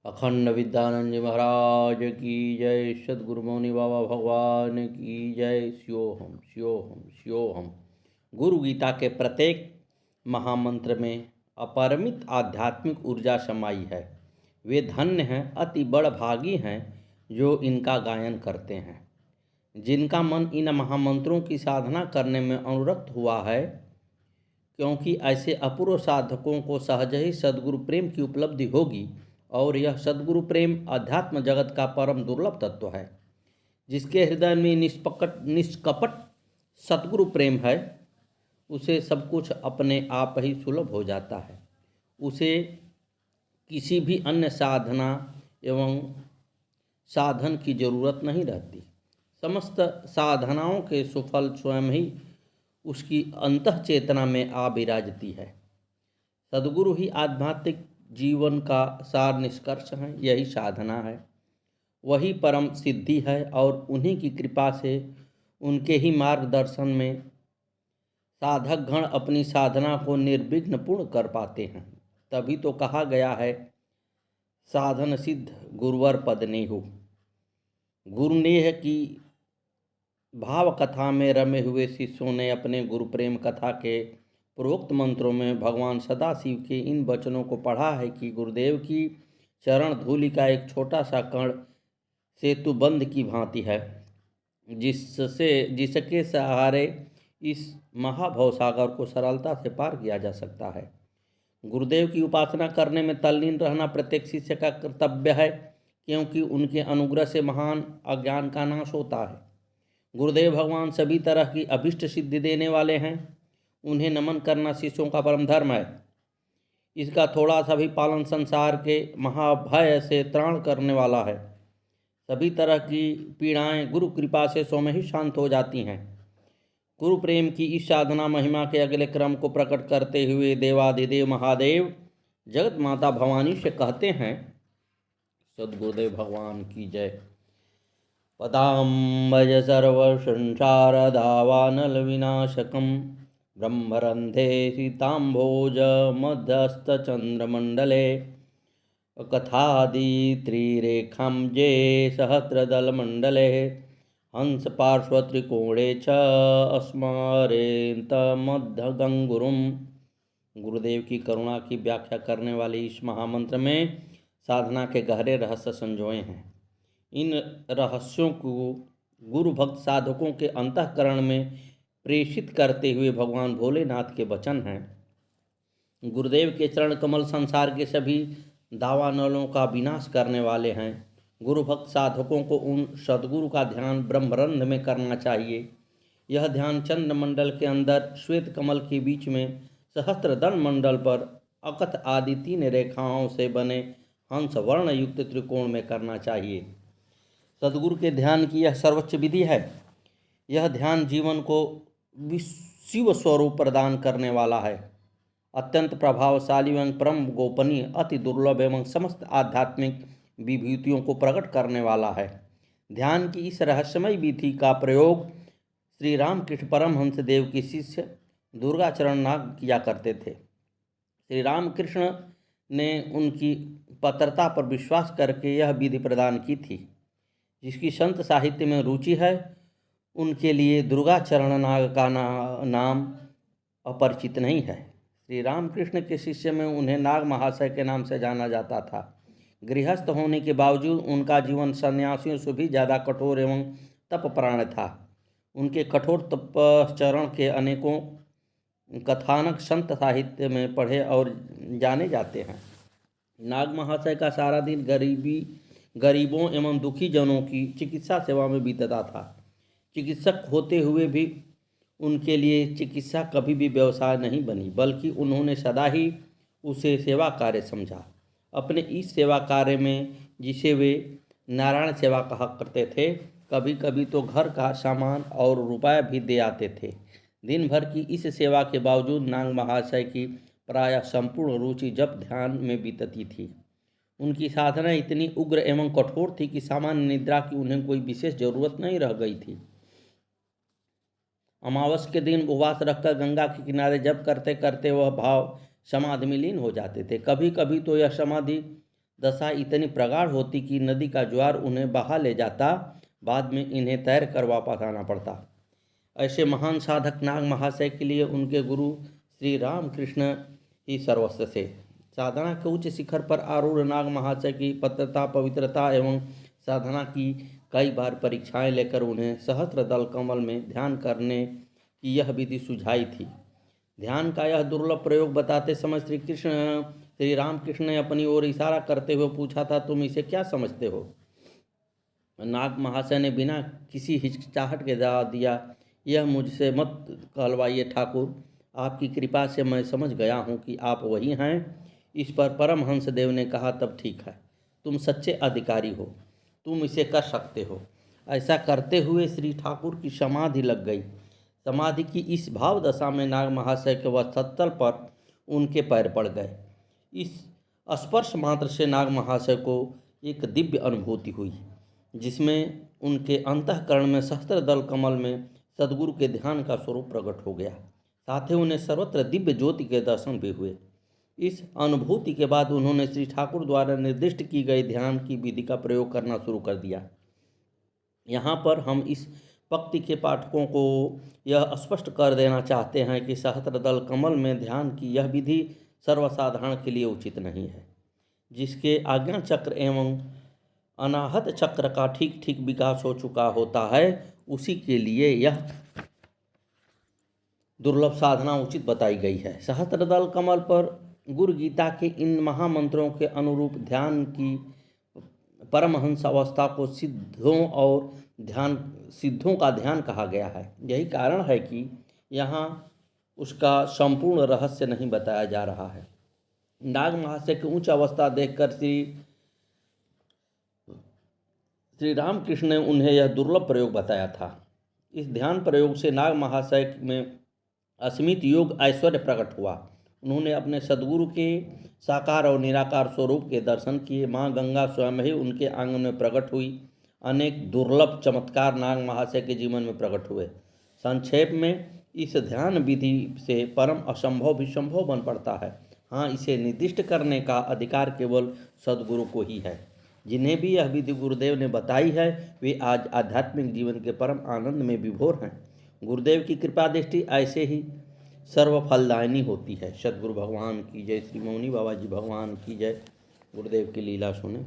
अखंड विद्यानंद जी महाराज की जय। सद्गुरु मौनी बाबा भगवान की जय। स्योहम स्योहम स्योहम। गुरु गीता के प्रत्येक महामंत्र में अपरिमित आध्यात्मिक ऊर्जा समाई है। वे धन्य हैं, अति बड़भागी हैं जो इनका गायन करते हैं, जिनका मन इन महामंत्रों की साधना करने में अनुरक्त हुआ है, क्योंकि ऐसे अपूर्व साधकों को सहज ही सद्गुरु प्रेम की उपलब्धि होगी। और यह सद्गुरु प्रेम अध्यात्म जगत का परम दुर्लभ तत्व है। जिसके हृदय में निष्कपट सद्गुरु प्रेम है, उसे सब कुछ अपने आप ही सुलभ हो जाता है। उसे किसी भी अन्य साधना एवं साधन की जरूरत नहीं रहती। समस्त साधनाओं के सुफल स्वयं ही उसकी अंतः चेतना में आ विराजती है। सद्गुरु ही आध्यात्मिक जीवन का सार निष्कर्ष है। यही साधना है, वही परम सिद्धि है, और उन्हीं की कृपा से, उनके ही मार्गदर्शन में साधक गण अपनी साधना को निर्विघ्न पूर्ण कर पाते हैं। तभी तो कहा गया है, साधन सिद्ध गुरुवर पद नेहु। गुरुनेह की भाव कथा में रमे हुए शिष्यों ने अपने गुरु प्रेम कथा के पूर्वोक्त मंत्रों में भगवान सदाशिव के इन वचनों को पढ़ा है कि गुरुदेव की चरण धूलि का एक छोटा सा कण सेतुबंध की भांति है, जिसके सहारे इस महाभव सागर को सरलता से पार किया जा सकता है। गुरुदेव की उपासना करने में तल्लीन रहना प्रत्येक शिष्य का कर्तव्य है, क्योंकि उनके अनुग्रह से महान अज्ञान का नाश होता है। गुरुदेव भगवान सभी तरह की अभिष्ट सिद्धि देने वाले हैं। उन्हें नमन करना शिष्यों का परम धर्म है। इसका थोड़ा सा भी पालन संसार के महाभय से त्राण करने वाला है। सभी तरह की पीड़ाएं गुरु कृपा से स्वयं ही शांत हो जाती हैं। गुरु प्रेम की इस साधना महिमा के अगले क्रम को प्रकट करते हुए देवाधिदेव महादेव जगत माता भवानी से कहते हैं, सद्गुरुदेव भगवान की जय। पदाम्बज सर्वसंसार दावानल विनाशकम ब्रह्मरंधे सीताम्भोज मध्यस्थचंद्रमंडले कथादित्रिरेखां जे सहस्रदलमंडले हंस पार्श्वत्रिकोणे च अस्मरेन्तमध्यगंगुरुम। गुरुदेव की करुणा की व्याख्या करने वाले इस महामंत्र में साधना के गहरे रहस्य संजोए हैं। इन रहस्यों को गुरु भक्त साधकों के अंतःकरण में प्रेषित करते हुए भगवान भोलेनाथ के वचन हैं। गुरुदेव के चरण कमल संसार के सभी दावानलों का विनाश करने वाले हैं। गुरु भक्त साधकों को उन सद्गुरु का ध्यान ब्रह्मरंध्र में करना चाहिए। यह ध्यान चंद्रमंडल के अंदर श्वेत कमल के बीच में सहस्त्रदल मंडल पर अकथ आदि 3 रेखाओं से बने हंस वर्ण युक्त त्रिकोण में करना चाहिए। सद्गुरु के ध्यान की यह सर्वोच्च विधि है। यह ध्यान जीवन को शिव स्वरूप प्रदान करने वाला है। अत्यंत प्रभावशाली एवं परम गोपनीय, अति दुर्लभ एवं समस्त आध्यात्मिक विभूतियों को प्रकट करने वाला है। ध्यान की इस रहस्यमय विधि का प्रयोग श्री रामकृष्ण परमहंस देव के शिष्य दुर्गाचरण नाग किया करते थे। श्री रामकृष्ण ने उनकी पत्रता पर विश्वास करके यह विधि प्रदान की थी। जिसकी संत साहित्य में रुचि है, उनके लिए दुर्गाचरण नाग का नाम अपरिचित नहीं है। श्री रामकृष्ण के शिष्य में उन्हें नाग महाशय के नाम से जाना जाता था। गृहस्थ होने के बावजूद उनका जीवन सन्यासियों से भी ज़्यादा कठोर एवं तपप्राण था। उनके कठोर तपश्चरण के अनेकों कथानक संत साहित्य में पढ़े और जाने जाते हैं। नाग महाशय का सारा दिन गरीबों एवं दुखी जनों की चिकित्सा सेवा में बीतता था। चिकित्सक होते हुए भी उनके लिए चिकित्सा कभी भी व्यवसाय नहीं बनी, बल्कि उन्होंने सदा ही उसे सेवा कार्य समझा। अपने इस सेवा कार्य में, जिसे वे नारायण सेवा कहा करते थे, कभी कभी तो घर का सामान और रुपया भी दे आते थे। दिन भर की इस सेवा के बावजूद नाग महाशय की प्रायः संपूर्ण रुचि जप ध्यान में बीतती थी। उनकी साधना इतनी उग्र एवं कठोर थी कि सामान्य निद्रा की उन्हें कोई विशेष जरूरत नहीं रह गई थी। अमावस के दिन उपवास रखकर गंगा के किनारे जप करते करते वह भाव समाधि में लीन हो जाते थे। कभी कभी तो यह समाधि दशा इतनी प्रगाढ़ होती कि नदी का ज्वार उन्हें बहा ले जाता, बाद में इन्हें तैर कर वापस आना पड़ता। ऐसे महान साधक नाग महाशय के लिए उनके गुरु श्री रामकृष्ण ही सर्वस्व थे। साधना के उच्च शिखर पर आरूढ़ नाग महाशय की पत्रता, पवित्रता एवं साधना की कई बार परीक्षाएं लेकर उन्हें सहस्त्र दल कमल में ध्यान करने की यह विधि सुझाई थी। ध्यान का यह दुर्लभ प्रयोग बताते समय श्री रामकृष्ण ने अपनी ओर इशारा करते हुए पूछा था, तुम इसे क्या समझते हो? नाग महाशय ने बिना किसी हिचकिचाहट के जवाब दिया, यह मुझसे मत कहलवाइए ठाकुर, आपकी कृपा से मैं समझ गया हूँ कि आप वही हैं। इस पर परमहंस देव ने कहा, तब ठीक है, तुम सच्चे अधिकारी हो, तुम इसे कर सकते हो। ऐसा करते हुए श्री ठाकुर की समाधि लग गई। समाधि की इस भाव दशा में नाग महाशय के वक्षस्थल पर उनके पैर पड़ गए। इस स्पर्श मात्र से नाग महाशय को एक दिव्य अनुभूति हुई, जिसमें उनके अंतःकरण में सहस्त्र दल कमल में सद्गुरु के ध्यान का स्वरूप प्रकट हो गया। साथ ही उन्हें सर्वत्र दिव्य ज्योति के दर्शन भी हुए। इस अनुभूति के बाद उन्होंने श्री ठाकुर द्वारा निर्दिष्ट की गई ध्यान की विधि का प्रयोग करना शुरू कर दिया। यहाँ पर हम इस पंक्ति के पाठकों को यह स्पष्ट कर देना चाहते हैं कि सहस्त्र दल कमल में ध्यान की यह विधि सर्वसाधारण के लिए उचित नहीं है। जिसके आज्ञा चक्र एवं अनाहत चक्र का ठीक ठीक विकास हो चुका होता है, उसी के लिए यह दुर्लभ साधना उचित बताई गई है। सहस्त्र दल कमल पर गुरु गीता के इन महामंत्रों के अनुरूप ध्यान की परमहंस अवस्था को सिद्धों का ध्यान कहा गया है। यही कारण है कि यहाँ उसका संपूर्ण रहस्य नहीं बताया जा रहा है। नाग महाशय की उच्च अवस्था देखकर श्री रामकृष्ण ने उन्हें यह दुर्लभ प्रयोग बताया था। इस ध्यान प्रयोग से नाग महाशय में असीमित योग ऐश्वर्य प्रकट हुआ। उन्होंने अपने सद्गुरु के साकार और निराकार स्वरूप के दर्शन किए। माँ गंगा स्वयं ही उनके आंगन में प्रकट हुई। अनेक दुर्लभ चमत्कार नाग महाशय के जीवन में प्रकट हुए। संक्षेप में इस ध्यान विधि से परम असंभव भी संभव बन पड़ता है। हाँ, इसे निर्दिष्ट करने का अधिकार केवल सद्गुरु को ही है। जिन्हें भी यह विधि गुरुदेव ने बताई है, वे आज आध्यात्मिक जीवन के परम आनंद में विभोर हैं। गुरुदेव की कृपा दृष्टि ऐसे ही सर्वफलदायिनी होती है। सद्गुरु भगवान की जय। श्री मौनी बाबा जी भगवान की जय। गुरुदेव की लीला सुने।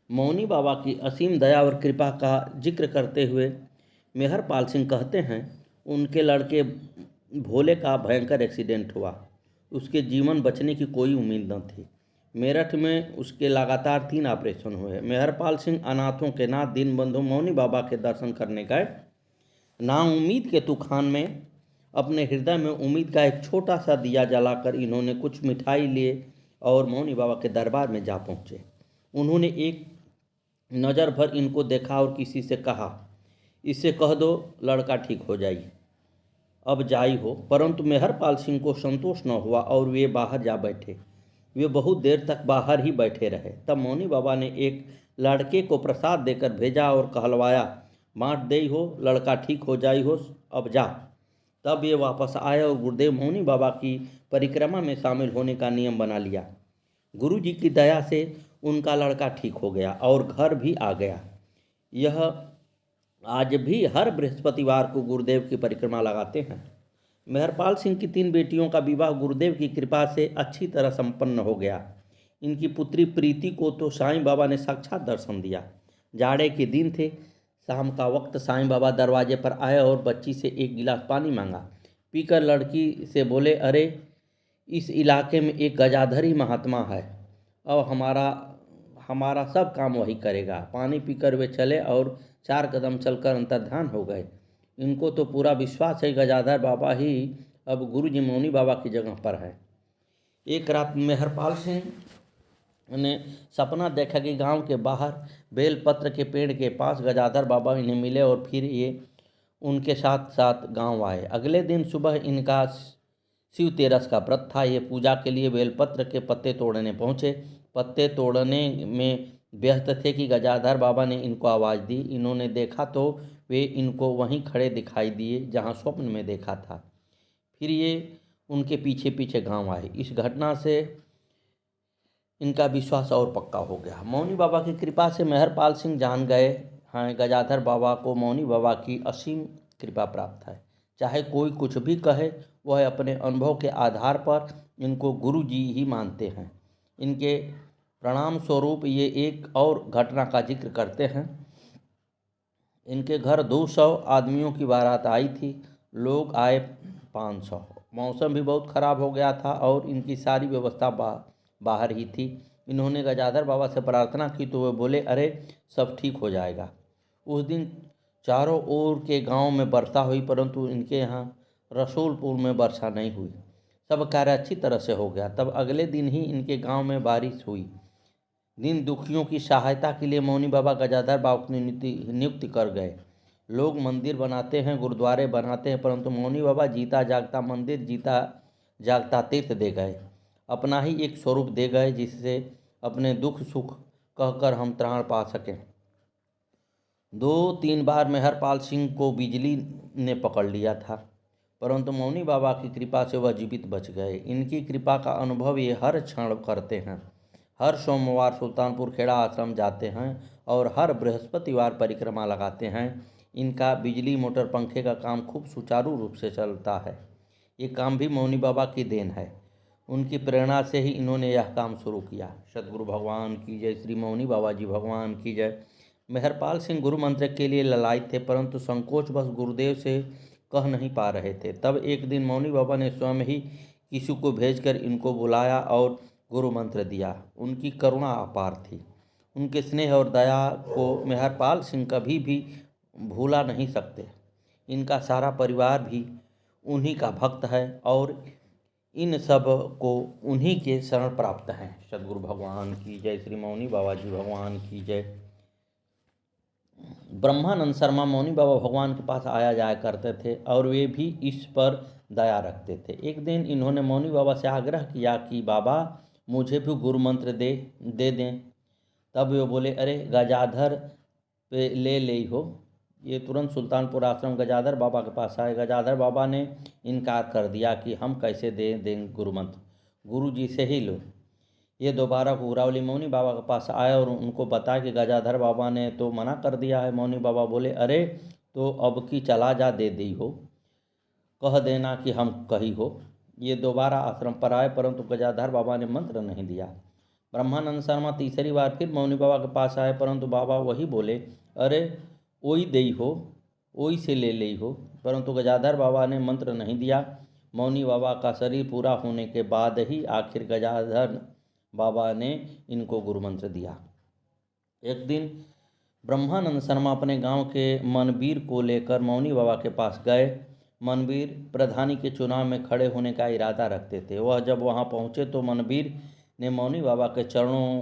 मौनी बाबा की असीम दया और कृपा का जिक्र करते हुए मेहरपाल सिंह कहते हैं, उनके लड़के भोले का भयंकर एक्सीडेंट हुआ। उसके जीवन बचने की कोई उम्मीद न थी। मेरठ में उसके लगातार 3 ऑपरेशन हुए। मेहरपाल सिंह अनाथों के नाथ दीनबंधु मौनी बाबा के दर्शन करने गए। नाउम्मीद के तूफान में अपने हृदय में उम्मीद का एक छोटा सा दिया जलाकर इन्होंने कुछ मिठाई लिए और मौनी बाबा के दरबार में जा पहुँचे। उन्होंने एक नज़र भर इनको देखा और किसी से कहा, इससे कह दो लड़का ठीक हो जाए, अब जाई हो। परंतु मेहरपाल सिंह को संतोष न हुआ और वे बाहर जा बैठे। वे बहुत देर तक बाहर ही बैठे रहे। तब मौनी बाबा ने एक लड़के को प्रसाद देकर भेजा और कहलवाया, बाँट दे हो, लड़का ठीक हो जाई हो, अब जा। तब ये वापस आए और गुरुदेव मौनी बाबा की परिक्रमा में शामिल होने का नियम बना लिया। गुरु जी की दया से उनका लड़का ठीक हो गया और घर भी आ गया। यह आज भी हर बृहस्पतिवार को गुरुदेव की परिक्रमा लगाते हैं। मेहरपाल सिंह की 3 बेटियों का विवाह गुरुदेव की कृपा से अच्छी तरह संपन्न हो गया। इनकी पुत्री प्रीति को तो साईं बाबा ने साक्षात दर्शन दिया। जाड़े के दिन थे। शाम का वक्त साईं बाबा दरवाजे पर आए और बच्ची से 1 गिलास पानी मांगा। पीकर लड़की से बोले, अरे इस इलाके में एक गजाधरी महात्मा है, अब हमारा सब काम वही करेगा। पानी पीकर वे चले और 4 कदम चलकर अंतर्ध्यान हो गए। इनको तो पूरा विश्वास है गजाधर बाबा ही अब गुरु जी मौनी बाबा की जगह पर है। एक रात मेहरपाल सिंह ने सपना देखा कि गांव के बाहर बेलपत्र के पेड़ के पास गजाधर बाबा इन्हें मिले और फिर ये उनके साथ साथ गांव आए। अगले दिन सुबह इनका शिव तेरस का व्रत था। ये पूजा के लिए बेलपत्र के पत्ते तोड़ने पहुँचे। पत्ते तोड़ने में व्यस्त थे कि गजाधर बाबा ने इनको आवाज़ दी। इन्होंने देखा तो वे इनको वहीं खड़े दिखाई दिए जहां स्वप्न में देखा था। फिर ये उनके पीछे पीछे गांव आए। इस घटना से इनका विश्वास और पक्का हो गया। मौनी बाबा की कृपा से मेहरपाल सिंह जान गए हैं गजाधर बाबा को मौनी बाबा की असीम कृपा प्राप्त है। चाहे कोई कुछ भी कहे, वह अपने अनुभव के आधार पर इनको गुरु जी ही मानते हैं। इनके प्रणाम स्वरूप ये एक और घटना का जिक्र करते हैं। इनके घर 200 आदमियों की बारात आई थी। लोग आए 500। मौसम भी बहुत ख़राब हो गया था और इनकी सारी व्यवस्था बाहर ही थी। इन्होंने गजाधर बाबा से प्रार्थना की तो वे बोले, अरे सब ठीक हो जाएगा। उस दिन चारों ओर के गांव में वर्षा हुई, परंतु इनके यहाँ रसूलपुर में वर्षा नहीं हुई। सब कार्य अच्छी तरह से हो गया। तब अगले दिन ही इनके गांव में बारिश हुई। दीन दुखियों की सहायता के लिए मौनी बाबा गजाधर बाबा की नियुक्ति कर गए। लोग मंदिर बनाते हैं, गुरुद्वारे बनाते हैं, परंतु मौनी बाबा जीता जागता मंदिर, जीता जागता तीर्थ दे गए। अपना ही एक स्वरूप दे गए, जिससे अपने दुख सुख कहकर हम त्राण पा सकें। 2-3 बार मेहरपाल सिंह को बिजली ने पकड़ लिया था, परंतु मौनी बाबा की कृपा से वह जीवित बच गए। इनकी कृपा का अनुभव ये हर क्षण करते हैं। हर सोमवार सुल्तानपुर खेड़ा आश्रम जाते हैं और हर बृहस्पतिवार परिक्रमा लगाते हैं। इनका बिजली मोटर पंखे का काम खूब सुचारू रूप से चलता है। ये काम भी मौनी बाबा की देन है। उनकी प्रेरणा से ही इन्होंने यह काम शुरू किया। सदगुरु भगवान की जय। श्री मौनी बाबा जी भगवान की जय। मेहरपाल सिंह गुरु मंत्र के लिए ललायित थे, परंतु संकोचवश गुरुदेव से कह नहीं पा रहे थे। तब एक दिन मौनी बाबा ने स्वयं ही किसी को भेजकर इनको बुलाया और गुरु मंत्र दिया। उनकी करुणा अपार थी। उनके स्नेह और दया को मेहरपाल सिंह कभी भी भूला नहीं सकते। इनका सारा परिवार भी उन्हीं का भक्त है और इन सब को उन्हीं के शरण प्राप्त हैं। सदगुरु भगवान की जय। श्री मौनी बाबा जी भगवान की जय। ब्रह्मानंद शर्मा मौनी बाबा भगवान के पास आया जाया करते थे और वे भी इस पर दया रखते थे। एक दिन इन्होंने मौनी बाबा से आग्रह किया कि बाबा मुझे भी गुरु मंत्र दे दें। तब वे बोले, अरे गजाधर पे ले हो। ये तुरंत सुल्तानपुर आश्रम गजाधर बाबा के पास आए। गजाधर बाबा ने इनकार कर दिया कि हम कैसे देंगे गुरु मंत्र, गुरु जी से ही लो। ये दोबारा घुघरावली मौनी बाबा के पास आए और उनको बताया कि गजाधर बाबा ने तो मना कर दिया है। मौनी बाबा बोले, अरे तो अब की चला जा, दे दी हो, कह देना कि हम कही हो। ये दोबारा आश्रम पर आए, परंतु गजाधर बाबा ने मंत्र नहीं दिया। ब्रह्मानंद शर्मा तीसरी बार फिर मौनी बाबा के पास आए, परंतु बाबा वही बोले, अरे ओई दई हो, ओई से ले हो, परंतु गजाधर बाबा ने मंत्र नहीं दिया। मौनी बाबा का शरीर पूरा होने के बाद ही आखिर गजाधर बाबा ने इनको गुरु मंत्र दिया। एक दिन ब्रह्मानंद शर्मा अपने गांव के मनवीर को लेकर मौनी बाबा के पास गए। मनवीर प्रधानी के चुनाव में खड़े होने का इरादा रखते थे। वह जब वहां पहुंचे तो मनवीर ने मौनी बाबा के चरणों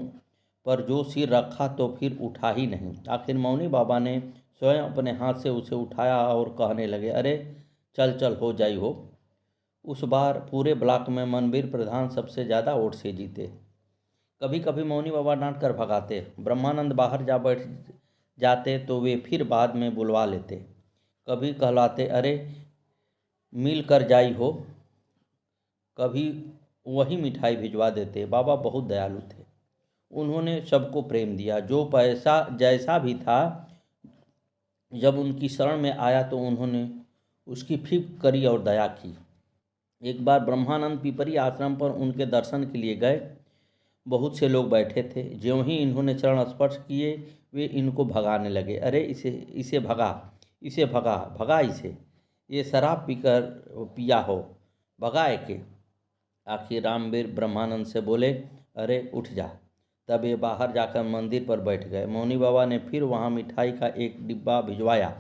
पर जो सिर रखा तो फिर उठा ही नहीं। आखिर मौनी बाबा ने स्वयं अपने हाथ से उसे उठाया और कहने लगे, अरे चल चल हो जाई हो। उस बार पूरे ब्लॉक में मनवीर प्रधान सबसे ज़्यादा वोट से जीते। कभी कभी मौनी बाबा डांट कर भगाते। ब्रह्मानंद बाहर जा बैठ जाते तो वे फिर बाद में बुलवा लेते। कभी कहलाते, अरे मिल कर जाई हो। कभी वही मिठाई भिजवा देते। बाबा बहुत दयालु थे। उन्होंने सबको प्रेम दिया। जो पैसा जैसा भी था, जब उनकी शरण में आया तो उन्होंने उसकी फिक्र करी और दया की। एक बार ब्रह्मानंद पिपरी आश्रम पर उनके दर्शन के लिए गए। बहुत से लोग बैठे थे। ज्यों ही इन्होंने चरण स्पर्श किए, वे इनको भगाने लगे। अरे इसे भगा, इसे भगा, भगा इसे, ये शराब पीकर पिया हो, भगाए के। आखिर रामवीर ब्रह्मानंद से बोले, अरे उठ जा। तब ये बाहर जाकर मंदिर पर बैठ गए। मौनी बाबा ने फिर वहाँ मिठाई का एक डिब्बा भिजवाया।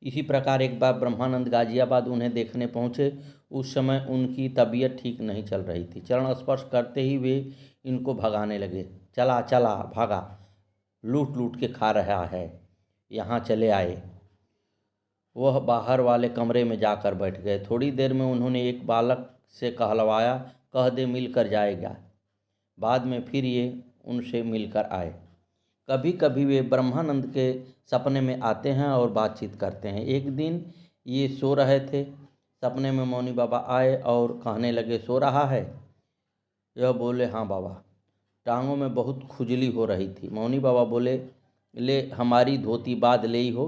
इसी प्रकार एक बार ब्रह्मानंद गाजियाबाद उन्हें देखने पहुँचे। उस समय उनकी तबीयत ठीक नहीं चल रही थी। चरण स्पर्श करते ही वे इनको भगाने लगे। चला चला भागा, लूट लूट के खा रहा है, यहाँ चले आए। वह बाहर वाले कमरे में जाकर बैठ गए। थोड़ी देर में उन्होंने एक बालक से कहलवाया, कह दे मिल कर जाएगा। बाद में फिर ये उनसे मिलकर आए। कभी कभी वे ब्रह्मानंद के सपने में आते हैं और बातचीत करते हैं। एक दिन ये सो रहे थे। सपने में मौनी बाबा आए और कहने लगे, सो रहा है? यह बोले, हाँ बाबा। टांगों में बहुत खुजली हो रही थी। मौनी बाबा बोले, ले हमारी धोती बांध ले ही हो।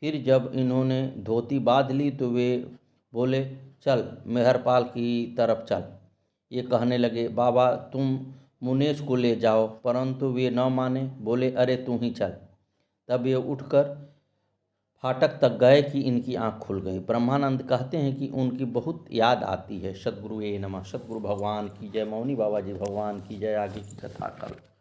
फिर जब इन्होंने धोती बांध ली तो वे बोले, चल मेहरपाल की तरफ चल। ये कहने लगे, बाबा तुम मुनेश को ले जाओ, परंतु वे न माने, बोले, अरे तू ही चल। तब ये उठकर फाटक तक गए कि इनकी आंख खुल गई। ब्रह्मानंद कहते हैं कि उनकी बहुत याद आती है। सद्गुरु ए नमः। सद्गुरु भगवान की जय, मौनी बाबा जी भगवान की जय। आगे की कथा कल।